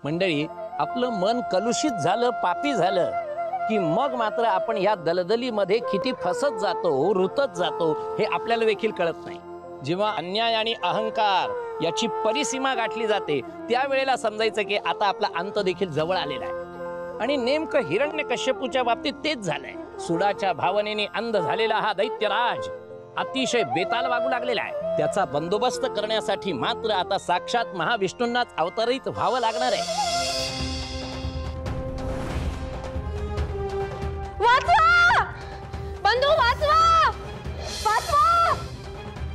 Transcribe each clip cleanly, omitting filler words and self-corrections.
मंडळी, आपलं मन कलुषित झालं, पापी झालं की मग मात्र आपण या दलदलीमध्ये किती फसत जातो, रुतत जातो हे आपल्याला देखील कळत नाही. जेव्हा अन्याय आणि अहंकार याची परिसीमा गाठली जाते त्यावेळेला समजायचं की आता आपला अंत देखील जवळ आलेला आहे. आणि नेमकं हिरण्यकश्यपूच्या बाबतीत तेच झालंय. सुडाच्या भावनेने अंध झालेला हा दैत्यराज अतिशय बेताल वागू लागलेला आहे. त्याचा बंदोबस्त करण्यासाठी मात्र आता साक्षात महाविष्णूंनाच अवतरित व्हावं लागणार आहे. वाचवा! बंधू वाचवा! वाचवा!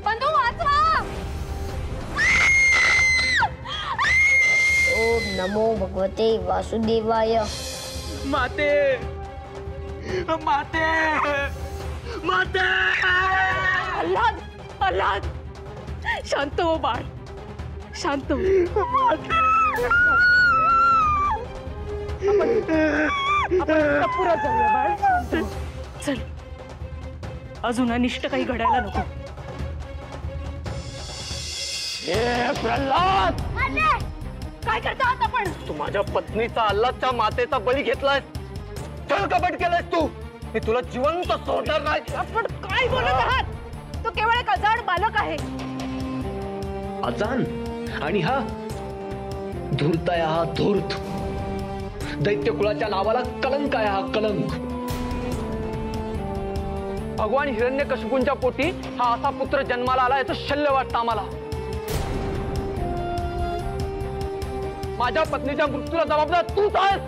बंधू वाचवा! ओम नमो भगवते वासुदेवाय. माते माते माते. आल्हाद, आल्हाद, शांत हो बाळ, शांत हो. आपण पुरा जाऊया बाळ, शांत हो. चल, अजून अनिष्ट काही घडायला नको. प्रल्हाद, काय करता आहात आपण? तू माझ्या पत्नीचा, अल्लादच्या मातेचा बळी घेतलायस, छळ कपट केलायस तू. मी तुला जिवंत सोडणार नाही. आपण काय बोलत आहात? तो केवळ एक अजाण बालक आहे. अजान? आणि हा धूर्त आहे, हा धूर्त. दैत्य कुळाच्या नावाला कलंक आहे, हा कलंक. भगवान हिरण्यकशिपूंच्या पोटी हा असा पुत्र जन्माला आला याचं शल्य वाटतं आम्हाला. माझ्या पत्नीच्या मृत्यूला जबाबदार तूच आहेस.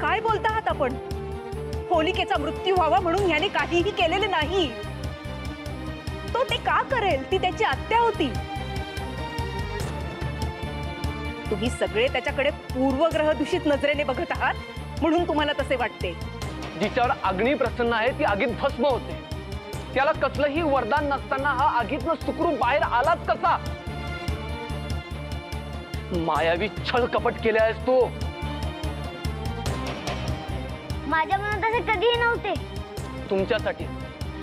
काय बोलता आहात आपण? होलिकेचा मृत्यू व्हावा म्हणून याने काहीही केलेले नाही. तो ते का करेल? ती त्याची आत्या होती. तुम्ही सगळे त्याच्याकडे पूर्वग्रह दूषित नजरेने बघत आहात म्हणून तुम्हाला तसे वाटते. जिच्यावर अग्नी प्रसन्न आहे ती आगीत भस्म होते. त्याला कसलंही वरदान नसताना हा आगीतनं सुखरूप बाहेर आलाच कसा? मायावी छळ कपट केले आहेस तू. माझ्या मनात असे कधीही नव्हते. तुमच्यासाठी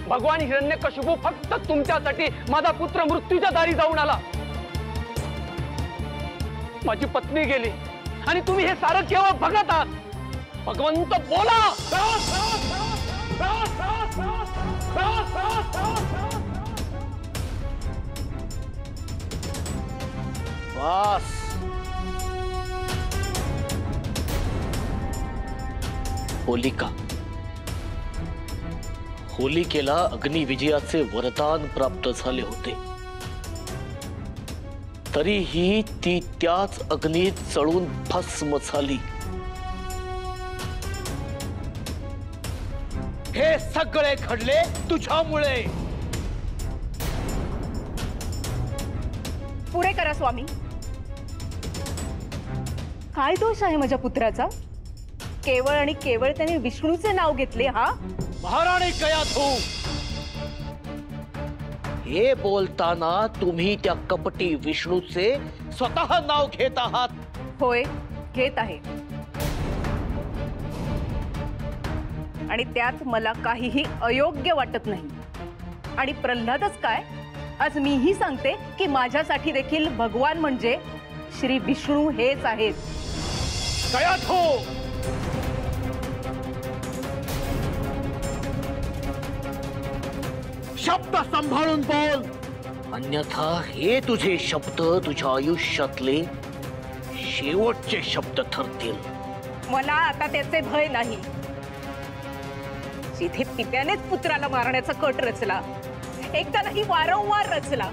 भगवान हिरण्यकशिपू फक्त तुमच्यासाठी माझा पुत्र मृत्यूच्या दारी जाऊन आला. माझी पत्नी गेली आणि तुम्ही हे सारं केवळ बघत आहात. भगवंत बोला. बस, होलिका. होलिकेला अग्निविजयाचे वरदान प्राप्त झाले होते, तरीही ती त्याच अग्नीत जळून भस्म झाली. हे सगळे घडले तुझ्यामुळे. पुरे करा स्वामी. काय दोष आहे माझ्या पुत्राचा? केवळ आणि केवळ त्याने विष्णूचे नाव घेतले. हा महाराणी कयाधू, हे बोलताना तुम्ही त्या कपटी विष्णूचे स्वतः नाव घेत आहात. होय, घेत आहे. आणि त्यात मला काहीही अयोग्य वाटत नाही. आणि प्रल्हादच काय, आज मीही सांगते की माझ्यासाठी देखील भगवान म्हणजे श्री विष्णू हेच आहेत. कयाधू, शब्द सांभाळून बोल, अन्यथा हे तुझे शब्द तुझ्या आयुष्यातले शेवटचे शब्द ठरतील. मला आता त्याचे भय नाही. जिथे पित्यानेच पुत्राला मारण्याचा कट रचला, एकदा नाही वारंवार रचला,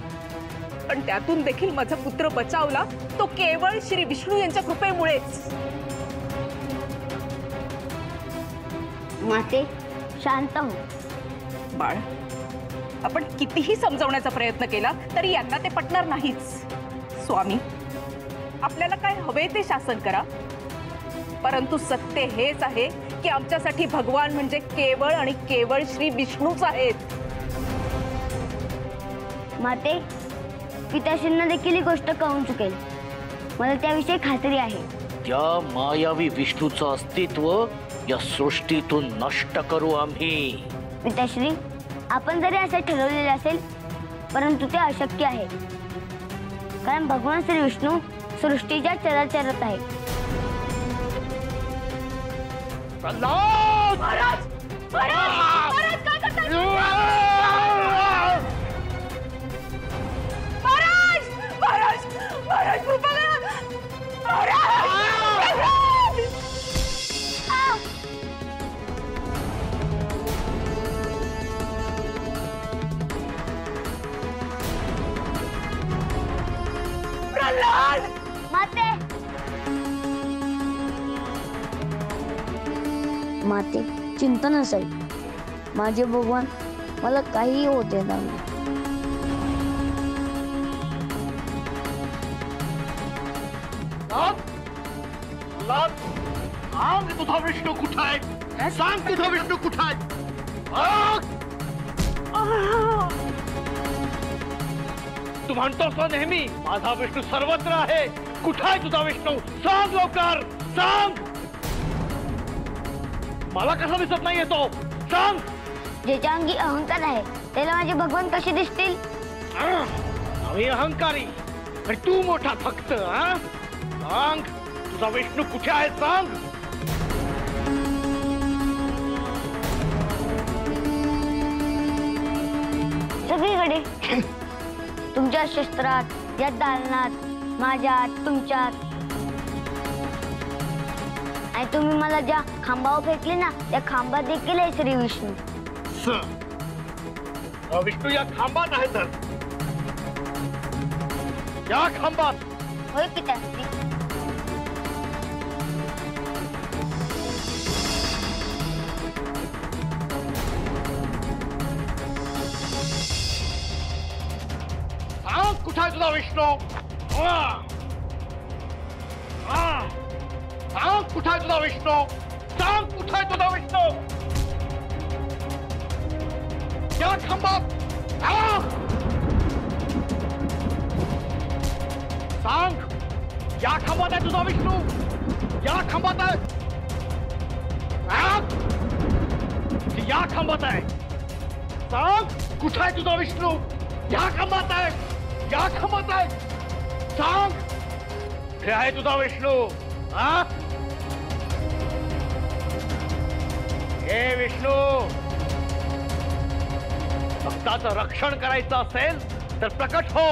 पण त्यातून देखील माझा पुत्र बचावला तो केवळ श्री विष्णू यांच्या कृपेमुळेच. माते, शांत हो. बाळ, आपण कितीही समजावण्याचा प्रयत्न केला तरी यांना ते पटणार नाहीच. स्वामी, आपल्याला काय हवे ते शासन करा, परंतु सत्य हेच आहे की आमच्यासाठी भगवान म्हणजे केवळ आणि केवळ श्री विष्णूच आहेत. माते, पिताश्रींना देखील ही गोष्ट कळून चुकेल. मला त्याविषयी खात्री आहे. त्या मायावी विष्णूचं अस्तित्व या सृष्टीतून नष्ट करू आम्ही. पिताश्री, आपण जरी असे ठरवलेले असेल परंतु ते अशक्य आहे. कारण भगवान श्री विष्णू सृष्टीच्या चराचरत आहे. प्रल्हाद! महाराज महाराज काय करताय? महाराज महाराज महाराज कृपा करा. महाराज! आ! प्रल्हाद! माते माते चिंता नसेल. माझे भगवान मला काहीही होत येणार नाही. प्रल्हाद! सांग तुझा विष्णू कुठं आहे? सांग तुझा विष्णू कुठं आहे? तू म्हणतोस ना नेहमी माझा विष्णू सर्वत्र आहे. कुठं आहे तुझा विष्णू? सांग लवकर, सांग. मला कसा दिसत नाहीये तो? सांग. ज्याच्या अंगी अहंकार आहे त्याला माझे भगवान कसे दिसतील? आम्ही अहंकारी आणि तू मोठा भक्त. सांग तुझा विष्णू कुठे आहे? सांग. सगळीकडे. तुमच्या शस्त्रात, या दालनात, माझ्यात, तुमच्यात. आणि तुम्ही मला ज्या खांबावर फेकले ना त्या खांबात देखील आहे श्री विष्णू. विष्णू या खांबात आहे. तर या खांबात होय की त्यात? सांग कुठे आहे तुझा विष्णू? सांग कुठे आहे तुझा विष्णू? सांग कुठे आहे तुझा विष्णू? या खांबात. सांग या खांबात आहे तुझा विष्णू? या खांबात आहे? सांग की या खांबात आहे? सांग कुठे आहे तुझा विष्णू? या खांबात आहे? या खांबात आहे? सांग कुठे आहे तुझा विष्णू? हे विष्णू, भक्ताचं रक्षण करायचं असेल तर प्रकट हो.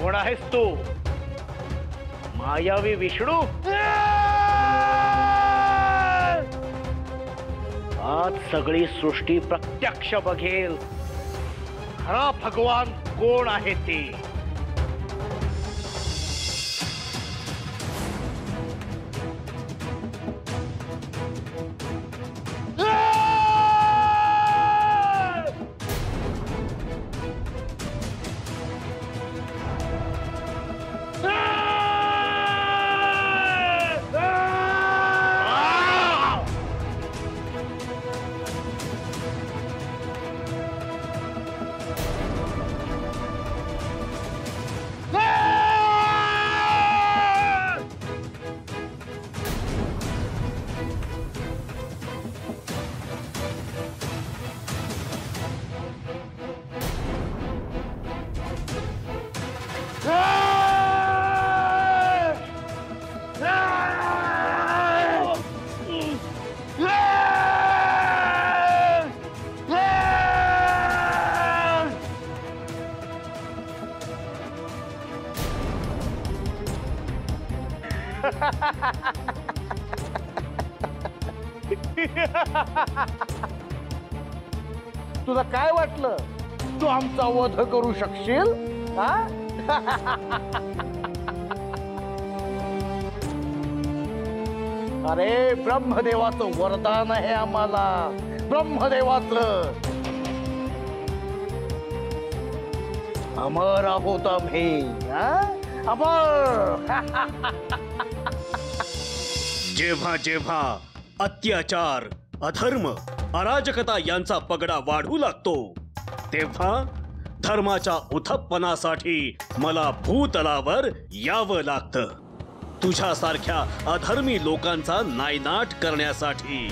कोण आहेस तू? मायावी विष्णू? आज सगळी सृष्टी प्रत्यक्ष बघेल खरा भगवान कोण आहे ते. तुला काय वाटलं तू आमचा वध करू शकशील? हा? अरे ब्रह्मदेवाचं वरदान आहे आम्हाला, ब्रह्मदेवाचं. अमर आहोत आम्ही, हा? अमर. जेव्हा जेव्हा अत्याचार, अधर्म, अराजकता यांचा पगडा वाढू लागतो, तेव्हा धर्माच्या उथप्पनासाठी मला भूतलावर यावं लागतं. तुझ्यासारख्या अधर्मी लोकांचा नायनाट करण्यासाठी.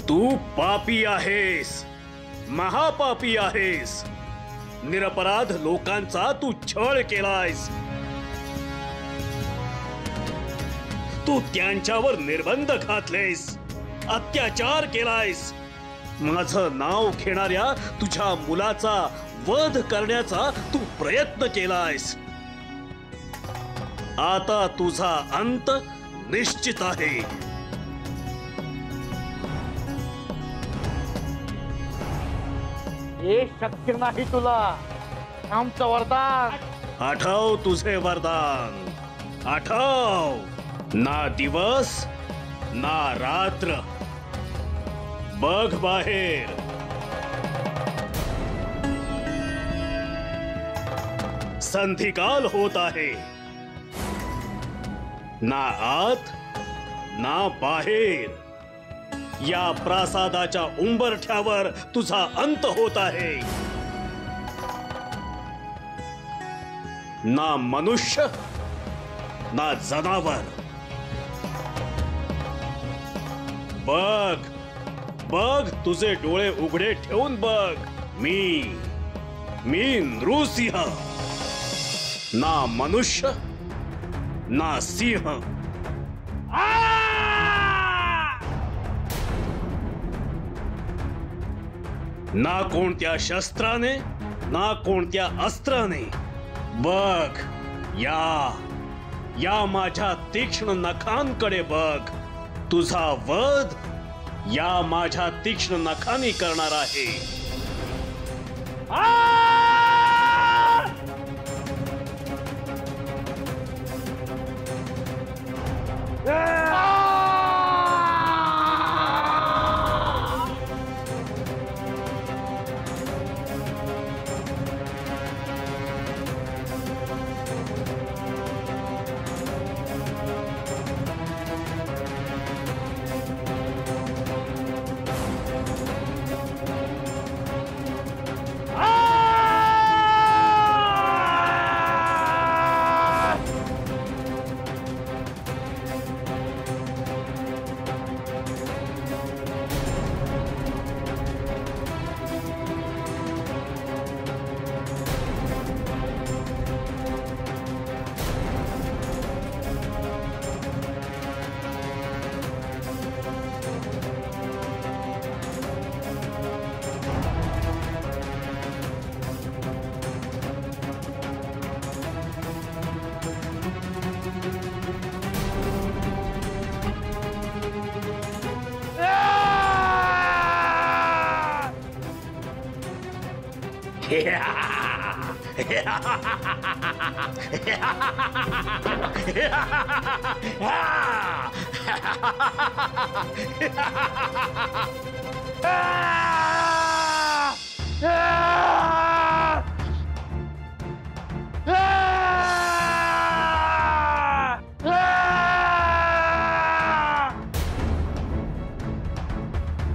तू पापी आहेस, महापापी आहेस. निरपराध लोकांचा तू छळ केलायस. तू त्यांच्यावर निर्बंध घातलेस, अत्याचार केलायस. माझं नाव घेणाऱ्या तुझ्या मुलाचा वध करण्याचा तू प्रयत्न केलायस. आता तुझा अंत निश्चित आहे. हे शक्य नाही तुला. आमचं वरदान. आठव तुझे वरदान, आठव. ना दिवस ना रात्र. बघ बाहेर. संधिकाल होत आहे. ना आत ना बाहेर. या प्रासादाच्या उंबरठ्यावर तुझा अंत होत आहे. ना मनुष्य ना जनावर. बघ बघ, तुझे डोळे उघडे ठेवून बघ. मी नृसिंह. ना मनुष्य ना सिंह. ना कोणत्या शस्त्राने ना कोणत्या अस्त्राने. बघ, या माझ्या तीक्ष्ण नखांकडे बघ. तुझा वध या माझ्या तीक्ष्ण नखांनी करणार आहे.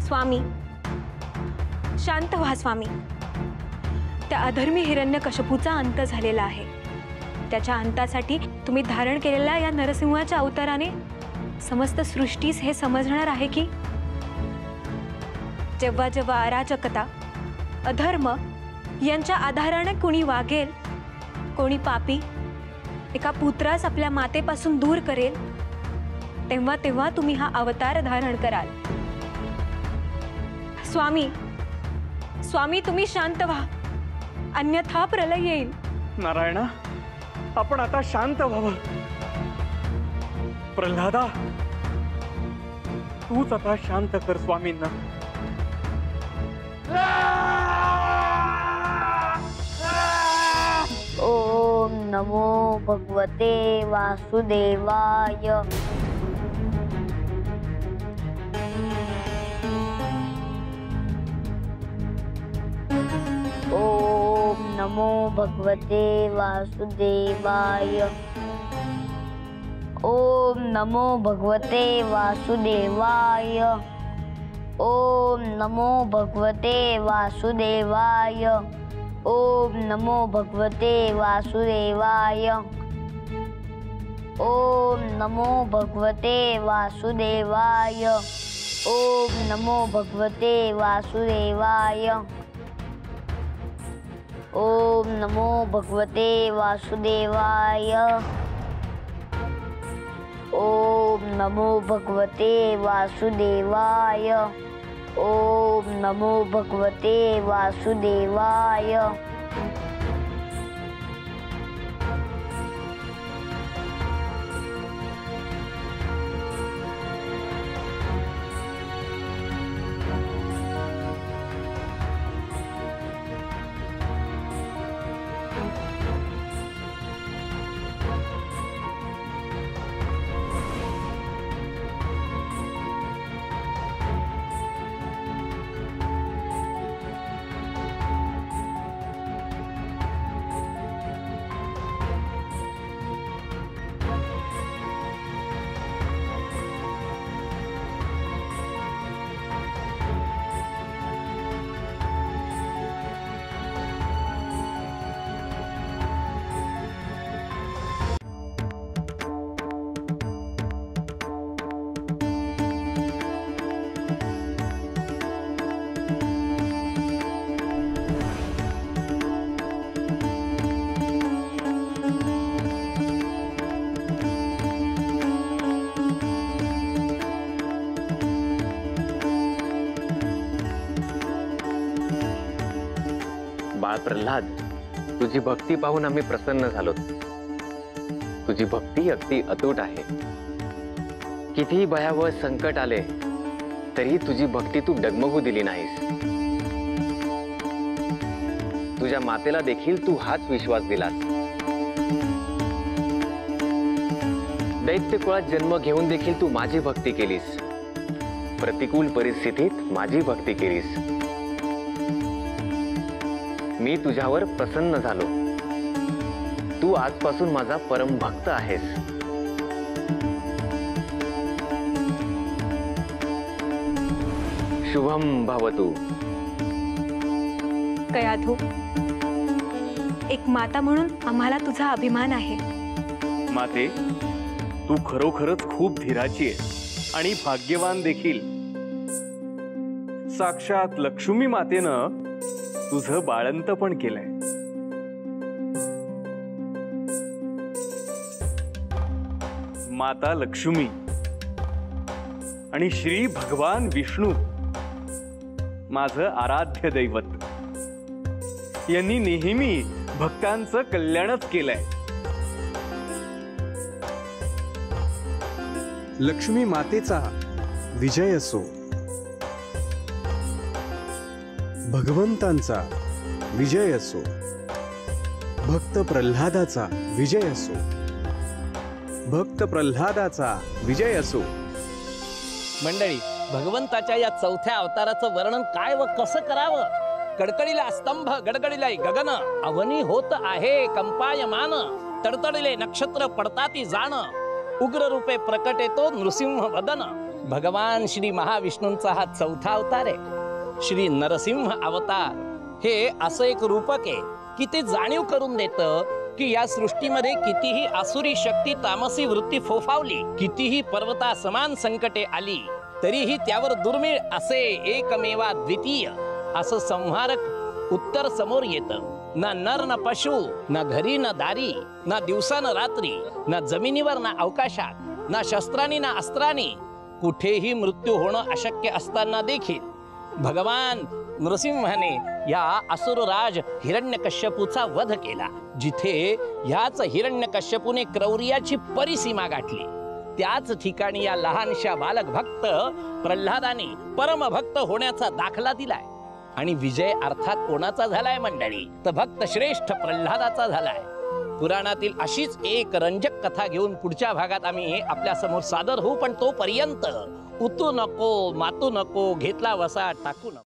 स्वामी, शांत व्हा स्वामी. त्या अधर्मी हिरण्यकश्यपूचा अंत झालेला आहे. त्याच्या अंतासाठी तुम्ही धारण केलेल्या या नरसिंहाच्या अवताराने समस्त सृष्टीस हे समजणार आहे की जेव्हा जेव्हा अराजकता, अधर्म यांच्या आधाराने कोणी वागेल, कोणी पापी एका पुत्रास आपल्या मातेपासून दूर करेल, तेव्हा तेव्हा तुम्ही हा अवतार धारण कराल. स्वामी, स्वामी तुम्ही शांत व्हा, अन्यथा प्रलय येईल. नारायणा, आपण आता शांत व्हावं. प्रल्हादा, तूच आता शांत कर स्वामींना. ओम नमो भगवते वासुदेवाय। ओम नमो भगवते वासुदेवाय। ओम नमो भगवते वासुदेवाय। ओम नमो भगवते वासुदेवाय। ओम नमो भगवते वासुदेवाय। ओम नमो भगवते वासुदेवाय। ओम नमो भगवते वासुदेवाय। ओम नमो भगवते वासुदेवाय। ओम नमो भगवते वासुदेवाय। ओम नमो भगवते वासुदेवाय। बाळ प्रल्हाद, तुझी भक्ती पाहून आम्ही प्रसन्न झालो। तुझी भक्ती अगदी अतूट आहे। कितीही भयावह संकट आले तरी तुझी भक्ती तू डगमगू दिली नाहीस। तुझ्या मातेला देखील तू हाच विश्वास दिलास। दैत्य कुळात जन्म घेऊन देखील तू माझी भक्ती केलीस। प्रतिकूल परिस्थितीत माझी भक्ती केलीस। मी तुझ्यावर प्रसन्न झालो। तू आजपासून माझा परम भक्त आहेस। शुभम भवतु। कयाधू, एक माता म्हणून आम्हाला तुझा अभिमान आहे। माते, तू खरोखरच खूप धीराची आहे आणि भाग्यवान देखील। साक्षात लक्ष्मी मातेनं तुझं बाळंत पण केलंय। माता लक्ष्मी आणि श्री भगवान विष्णू माझं आराध्य दैवत यांनी नेहमी भक्तांचं कल्याणच केलंय। लक्ष्मी मातेचा विजय असो, भगवंतांचा विजय असो, भक्त प्रल्हादाचा विजय असो, भक्त प्रल्हादाचा विजय असो। मंडळी, भगवंताच्या या चौथ्या अवताराचं वर्णन काय व कसं करावं? कडकडीला स्तंभ, गडगडीला गगन, अवनी होत आहे कंपायमान, तडतडले नक्षत्र पडताती जाण, उग्र रूपे प्रकट येतो नृसिंह वदन। भगवान श्री महाविष्णूंचा हा चौथा अवतार आहे। श्री नरसिंह अवतार हे असं एक रूपक आहे की ते जाणीव करून देतं की या सृष्टीमध्ये कितीही आसुरी शक्ती, तामसी वृत्ती फोफावली, कितीही पर्वता समान संकटे आली, तरीही त्यावर दुर्मिळ असे एकमेवा द्वितीय असं संहारक उत्तर समोर येतं। ना नर ना पशु, ना घरी ना दारी, ना दिवसा ना रात्री, ना जमिनीवर ना अवकाशात, ना शस्त्रांनी ना अस्त्रांनी, कुठेही मृत्यू होणं अशक्य असताना देखील भगवान नृसिंहाने या असुरराज हिरण्यकश्यपूचा वध केला। जिथे ह्याच हिरण्यकश्यपूने क्रौर्याची परिसीमा गाठली, त्याच ठिकाणी या लहानशा बालक भक्त प्रल्हादाने परमभक्त होण्याचा दाखला दिलाय। आणि विजय अर्थात कोणाचा झालाय मंडळी? तर भक्त श्रेष्ठ प्रल्हादाचा झालाय. पुराणातील अशीच एक रंजक कथा घेऊन पुढच्या भागात आम्ही आपल्या समोर सादर होऊ. पण तोपर्यंत उतू नको, मातू नको, घेतला वसा टाकू नको.